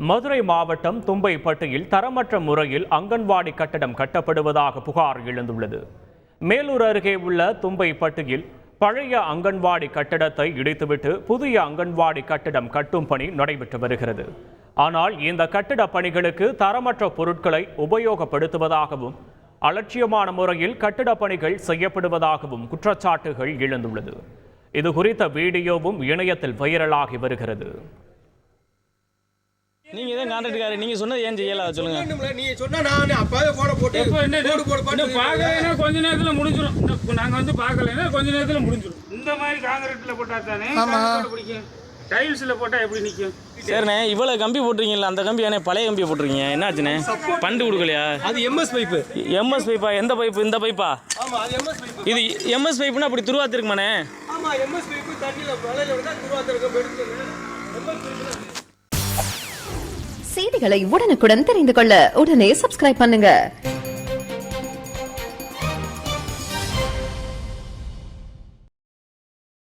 மதுரை மாவட்டம் தும்பைப்பட்டியில் தரமற்ற முறையில் அங்கன்வாடி கட்டடம் கட்டப்படுவதாக புகார் எழுந்துள்ளது. மேலூர் அருகே உள்ள தும்பைப்பட்டியில் பழைய அங்கன்வாடி கட்டடத்தை இடித்துவிட்டு புதிய அங்கன்வாடி கட்டடம் கட்டும் பணி நடைபெற்று வருகிறது. ஆனால் இந்த கட்டிட பணிகளுக்கு தரமற்ற பொருட்களை உபயோகப்படுத்துவதாகவும் அலட்சியமான முறையில் கட்டிட பணிகள் செய்யப்படுவதாகவும் குற்றச்சாட்டுகள் எழுந்துள்ளது. இது குறித்த வீடியோவும் இணையத்தில் வைரலாகி வருகிறது. நீங்க தான் கான்ட்ராக்ட்காரர், நீங்க சொன்னது ஏன் செய்யல சொல்லுங்க. நீங்க சொன்னா நான் அப்பவே போட போட்டு பார்க்கலைன்னா கொஞ்ச நேரத்துல முடிஞ்சிடும். நாங்க வந்து பார்க்கலைன்னா கொஞ்ச நேரத்துல முடிஞ்சிடும். இந்த மாதிரி கான்கிரீட்ல போட்டா தானே பிடிக்கும். டைல்ஸ்ல போட்டா எப்படி நிற்கும்? சரிண்ணே, இவ்வளவு கம்பி போட்டுருக்கீங்களா? அந்த கம்பி ஏன்னா பழைய கம்பியை போட்டுருக்கீங்க, என்னாச்சுண்ணே? பண்டு கொடுக்கலையா? அது எம்எஸ் பைப்பு. எம்எஸ் பைப்பா? எந்த பைப்பு? இந்த பைப்பா? ஆமா, அது எம்எஸ் பைப்பு. இது எம்எஸ் பைப்புனா அப்படி துருவாத்து இருக்குமாண்ணே? ஆமா, எம்எஸ் பைப்பு தண்ணியில மழையில விட்டா துருவாத்து இருக்கும். MS pipe. செய்திகளை உடனுக்குடன் தெரிந்து கொள்ள உடனே சப்ஸ்கிரைப் பண்ணுங்க.